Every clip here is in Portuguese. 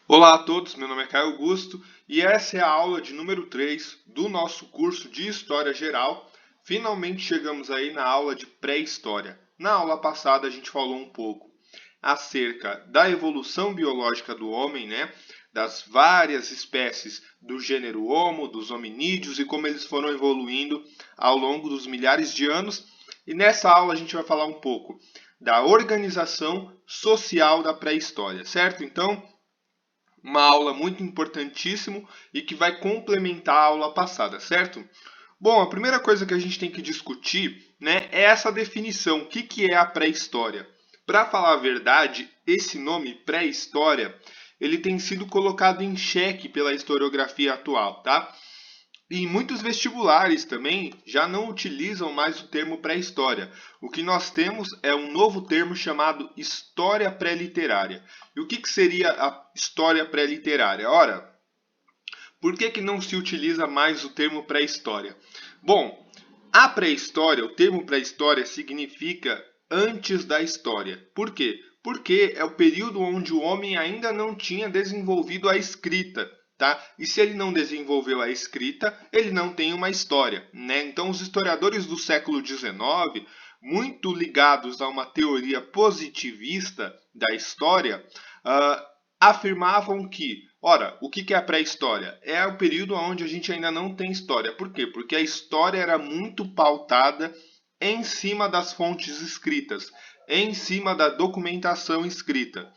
Olá a todos, meu nome é Caio Augusto e essa é a aula de número 3 do nosso curso de História Geral. Finalmente chegamos aí na aula de pré-história. Na aula passada a gente falou um pouco acerca da evolução biológica do homem, né? Das várias espécies do gênero Homo, dos hominídeos e como eles foram evoluindo ao longo dos milhares de anos. E nessa aula a gente vai falar um pouco da organização social da pré-história, certo? Então, uma aula muito importantíssimo e que vai complementar a aula passada, certo? Bom, a primeira coisa que a gente tem que discutir, né, é essa definição. O que é a pré-história? Para falar a verdade, esse nome pré-história, ele tem sido colocado em xeque pela historiografia atual, tá? E muitos vestibulares também já não utilizam mais o termo pré-história. O que nós temos é um novo termo chamado história pré-literária. E o que seria a história pré-literária? Ora, por que não se utiliza mais o termo pré-história? Bom, a pré-história, o termo pré-história significa antes da história. Por quê? Porque é o período onde o homem ainda não tinha desenvolvido a escrita. Tá? E se ele não desenvolveu a escrita, ele não tem uma história. Né? Então, os historiadores do século XIX, muito ligados a uma teoria positivista da história, afirmavam que, ora, o que é a pré-história? É o período onde a gente ainda não tem história. Por quê? Porque a história era muito pautada em cima das fontes escritas, em cima da documentação escrita.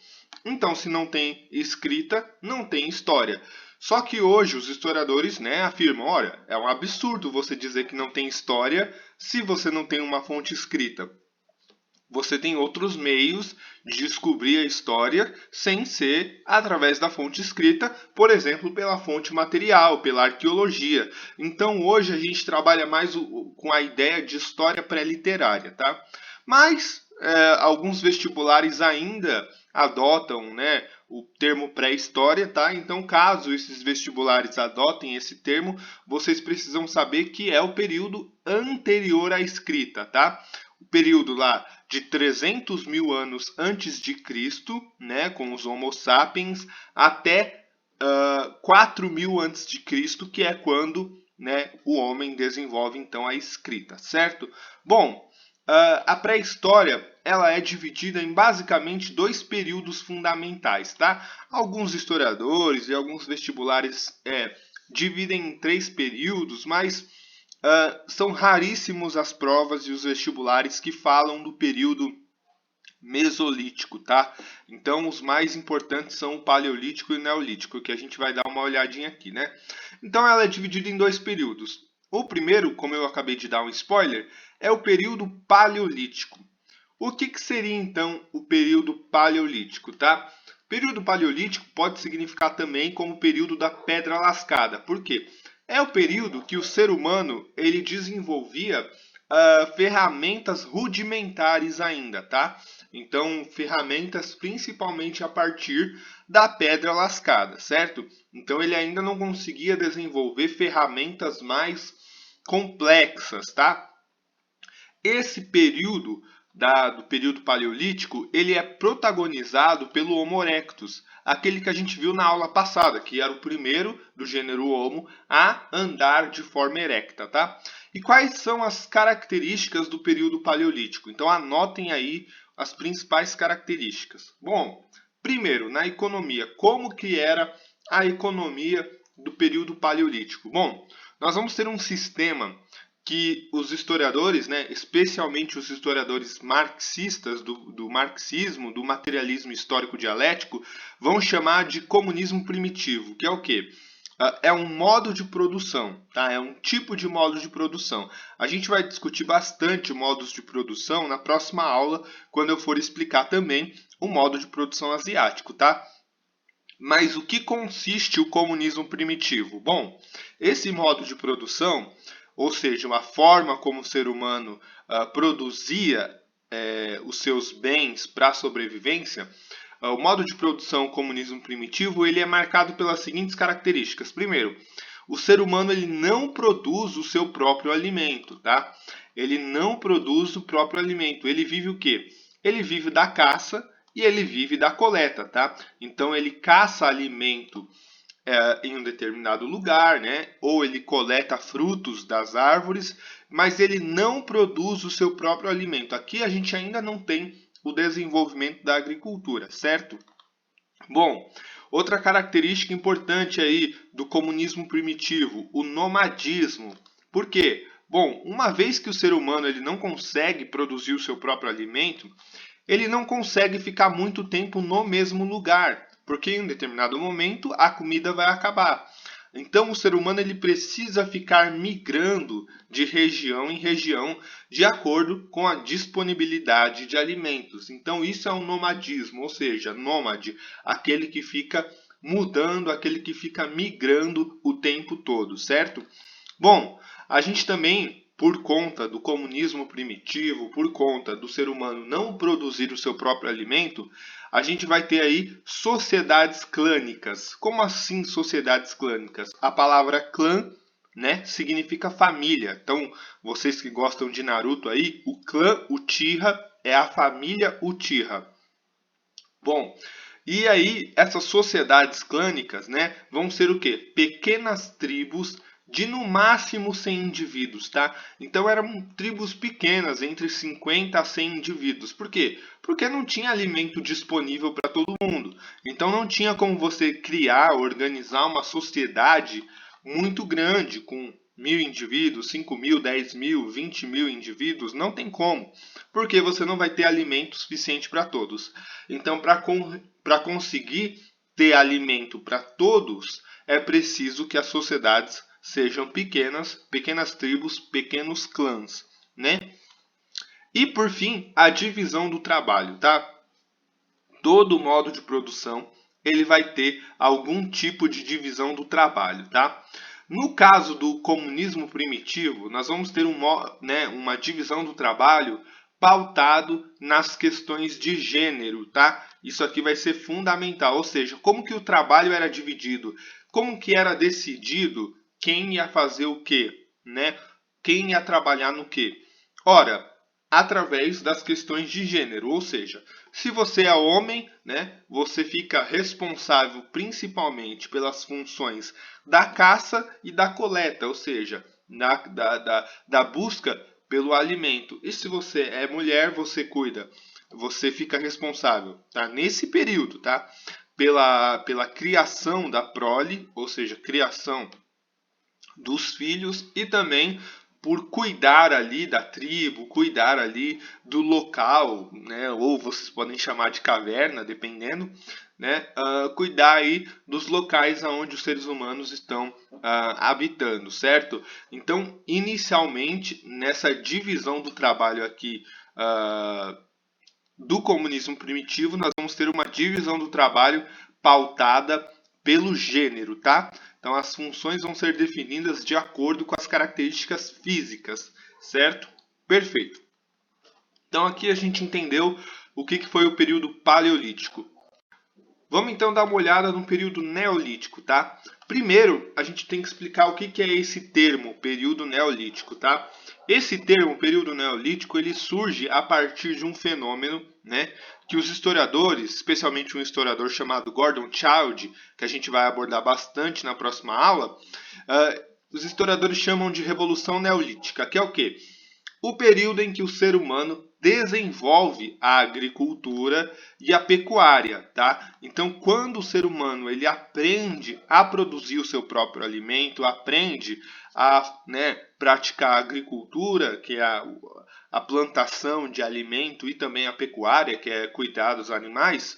Então, se não tem escrita, não tem história. Só que hoje os historiadores, né, afirmam, olha, é um absurdo você dizer que não tem história se você não tem uma fonte escrita. Você tem outros meios de descobrir a história sem ser através da fonte escrita, por exemplo, pela fonte material, pela arqueologia. Então hoje a gente trabalha mais com a ideia de história pré-literária, tá? Mas alguns vestibulares ainda adotam, né, o termo pré-história, tá? Então, caso esses vestibulares adotem esse termo, vocês precisam saber que é o período anterior à escrita, tá? O período lá de 300 mil anos antes de Cristo, né, com os Homo sapiens, até 4 mil antes de Cristo, que é quando, né, o homem desenvolve então a escrita, certo? Bom, a pré-história ela é dividida em basicamente dois períodos fundamentais, tá? Alguns historiadores e alguns vestibulares dividem em três períodos, mas são raríssimos as provas e os vestibulares que falam do período Mesolítico, tá? Então, os mais importantes são o Paleolítico e o Neolítico, que a gente vai dar uma olhadinha aqui, né? Então, ela é dividida em dois períodos. O primeiro, como eu acabei de dar um spoiler, é o período Paleolítico. O que seria, então, o período Paleolítico, tá? O período Paleolítico pode significar também como período da Pedra Lascada. Por quê? É o período que o ser humano ele desenvolvia ferramentas rudimentares ainda, tá? Então, ferramentas principalmente a partir da pedra lascada, certo? Então, ele ainda não conseguia desenvolver ferramentas mais complexas, tá? Esse período do período paleolítico, ele é protagonizado pelo Homo erectus, aquele que a gente viu na aula passada, que era o primeiro do gênero Homo a andar de forma erecta, tá? E quais são as características do período paleolítico? Então anotem aí as principais características. Bom, primeiro, na economia, como que era a economia do período paleolítico? Bom, nós vamos ter um sistema que os historiadores, né, especialmente os historiadores marxistas do marxismo, do materialismo histórico dialético, vão chamar de comunismo primitivo, que é o quê? É um modo de produção, tá? É um tipo de modo de produção. A gente vai discutir bastante modos de produção na próxima aula, quando eu for explicar também o modo de produção asiático, tá? Mas o que consiste o comunismo primitivo? Bom, esse modo de produção, ou seja, a forma como o ser humano produzia os seus bens para a sobrevivência, o modo de produção comunismo primitivo ele é marcado pelas seguintes características. Primeiro, o ser humano ele não produz o seu próprio alimento, tá? Ele não produz o próprio alimento. Ele vive o quê? Ele vive da caça e ele vive da coleta, tá? Então ele caça alimento em um determinado lugar, né? Ou ele coleta frutos das árvores, mas ele não produz o seu próprio alimento. Aqui a gente ainda não tem o desenvolvimento da agricultura, certo? Bom, outra característica importante aí do comunismo primitivo, o nomadismo. Por quê? Bom, uma vez que o ser humano ele não consegue produzir o seu próprio alimento, ele não consegue ficar muito tempo no mesmo lugar, porque em um determinado momento a comida vai acabar. Então o ser humano ele precisa ficar migrando de região em região de acordo com a disponibilidade de alimentos. Então isso é um nomadismo, ou seja, nômade, aquele que fica mudando, aquele que fica migrando o tempo todo, certo? Bom, a gente também, por conta do comunismo primitivo, por conta do ser humano não produzir o seu próprio alimento, a gente vai ter aí sociedades clânicas. Como assim sociedades clânicas? A palavra clã, né, significa família. Então, vocês que gostam de Naruto aí, o clã Uchiha é a família Uchiha. Bom, e aí essas sociedades clânicas, né, vão ser o quê? Pequenas tribos de no máximo 100 indivíduos, tá? Então eram tribos pequenas, entre 50 a 100 indivíduos. Por quê? Porque não tinha alimento disponível para todo mundo. Então não tinha como você criar, organizar uma sociedade muito grande com 1.000 indivíduos, 5.000, 10.000, 20.000 indivíduos. Não tem como, porque você não vai ter alimento suficiente para todos. Então, para conseguir ter alimento para todos, é preciso que as sociedades sejam pequenas, pequenas tribos, pequenos clãs, né? E por fim, a divisão do trabalho, tá? Todo modo de produção, ele vai ter algum tipo de divisão do trabalho, tá? No caso do comunismo primitivo, nós vamos ter uma divisão do trabalho pautado nas questões de gênero, tá? Isso aqui vai ser fundamental, ou seja, como que o trabalho era dividido, como que era decidido quem ia fazer o quê, né? Quem ia trabalhar no quê? Ora, através das questões de gênero, ou seja, se você é homem, né, você fica responsável principalmente pelas funções da caça e da coleta, ou seja, da busca pelo alimento. E se você é mulher, você fica responsável, tá? Nesse período, tá? Pela criação da prole, ou seja, criação dos filhos e também por cuidar ali da tribo, cuidar ali do local, né? Ou vocês podem chamar de caverna, dependendo, né? Cuidar aí dos locais onde os seres humanos estão habitando, certo? Então, inicialmente, nessa divisão do trabalho aqui do comunismo primitivo, nós vamos ter uma divisão do trabalho pautada pelo gênero, tá? Então as funções vão ser definidas de acordo com as características físicas, certo? Perfeito. Então aqui a gente entendeu o que foi o período paleolítico. Vamos então dar uma olhada no período neolítico, tá? Primeiro, a gente tem que explicar o que é esse termo, período neolítico, tá? Esse termo, período neolítico, ele surge a partir de um fenômeno, né, que os historiadores, especialmente um historiador chamado Gordon Childe, que a gente vai abordar bastante na próxima aula, os historiadores chamam de Revolução Neolítica, que é o quê? O período em que o ser humano desenvolve a agricultura e a pecuária, tá? Então, quando o ser humano ele aprende a produzir o seu próprio alimento, aprende a, né, praticar a agricultura, que é a plantação de alimento, e também a pecuária, que é cuidar dos animais,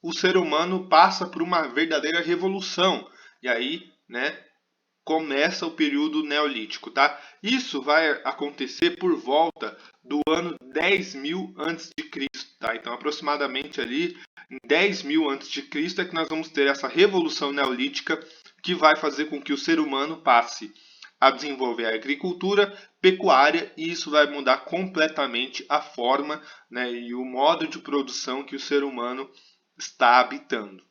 o ser humano passa por uma verdadeira revolução. E aí, né, começa o período neolítico, tá? Isso vai acontecer por volta do ano 10.000 antes de Cristo, tá? Então, aproximadamente ali em 10.000 antes de Cristo é que nós vamos ter essa revolução neolítica que vai fazer com que o ser humano passe a desenvolver a agricultura, pecuária, e isso vai mudar completamente a forma, né, e o modo de produção que o ser humano está habitando.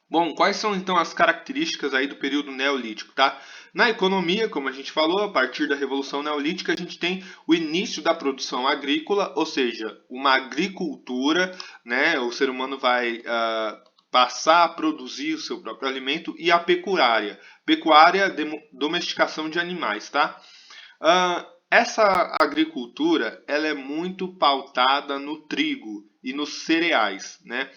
Bom, quais são então as características aí do período neolítico, tá? Na economia, como a gente falou, a partir da Revolução Neolítica, a gente tem o início da produção agrícola, ou seja, uma agricultura, né? O ser humano vai passar a produzir o seu próprio alimento, e a pecuária. Pecuária, domesticação de animais, tá? Essa agricultura, ela é muito pautada no trigo e nos cereais, né?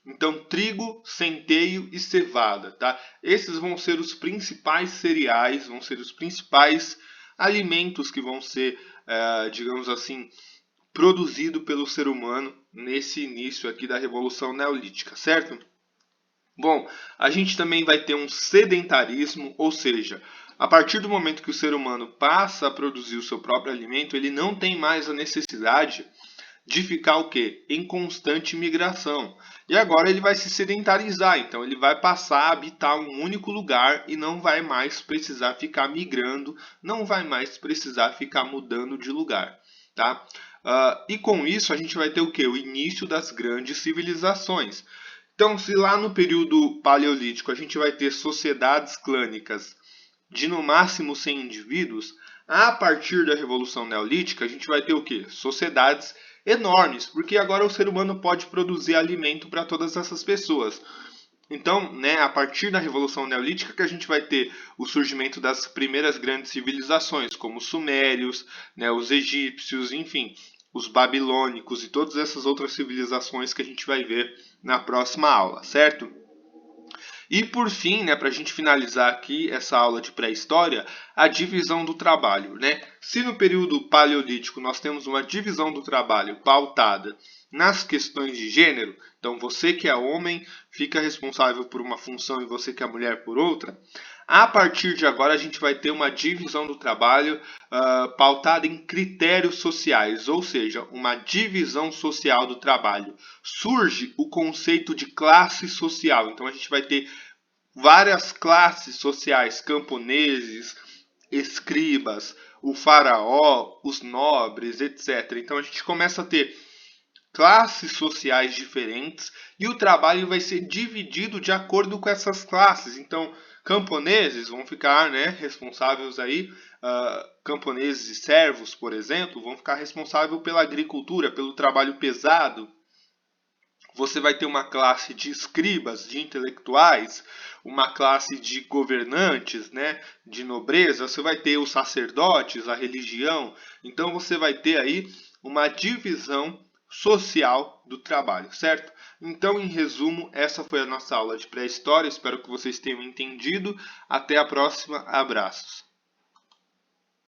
Então, trigo, centeio e cevada, tá? Esses vão ser os principais cereais, vão ser os principais alimentos que vão ser, digamos assim, produzido pelo ser humano nesse início aqui da Revolução Neolítica, certo? Bom, a gente também vai ter um sedentarismo, ou seja, a partir do momento que o ser humano passa a produzir o seu próprio alimento, ele não tem mais a necessidade de ficar o quê? Em constante migração. E agora ele vai se sedentarizar, então ele vai passar a habitar um único lugar e não vai mais precisar ficar migrando, não vai mais precisar ficar mudando de lugar, tá? E com isso a gente vai ter o quê? O início das grandes civilizações. Então, se lá no período paleolítico a gente vai ter sociedades clânicas de no máximo 100 indivíduos, a partir da Revolução Neolítica a gente vai ter o quê? Sociedades enormes, porque agora o ser humano pode produzir alimento para todas essas pessoas. Então, né, a partir da Revolução Neolítica que a gente vai ter o surgimento das primeiras grandes civilizações, como os sumérios, né, os egípcios, enfim, os babilônicos e todas essas outras civilizações que a gente vai ver na próxima aula, certo? E por fim, né, para a gente finalizar aqui essa aula de pré-história, a divisão do trabalho, né? Se no período paleolítico nós temos uma divisão do trabalho pautada nas questões de gênero, então você que é homem fica responsável por uma função e você que é mulher por outra, a partir de agora a gente vai ter uma divisão do trabalho pautada em critérios sociais, ou seja, uma divisão social do trabalho. Surge o conceito de classe social, então a gente vai ter várias classes sociais, camponeses, escribas, o faraó, os nobres, etc. Então a gente começa a ter classes sociais diferentes e o trabalho vai ser dividido de acordo com essas classes. Então, camponeses vão ficar, né, responsáveis aí, camponeses e servos, por exemplo, vão ficar responsáveis pela agricultura, pelo trabalho pesado. Você vai ter uma classe de escribas, de intelectuais, uma classe de governantes, né, de nobreza, você vai ter os sacerdotes, a religião. Então você vai ter aí uma divisão social do trabalho, certo? Então, em resumo, essa foi a nossa aula de pré-história. Espero que vocês tenham entendido. Até a próxima. Abraços.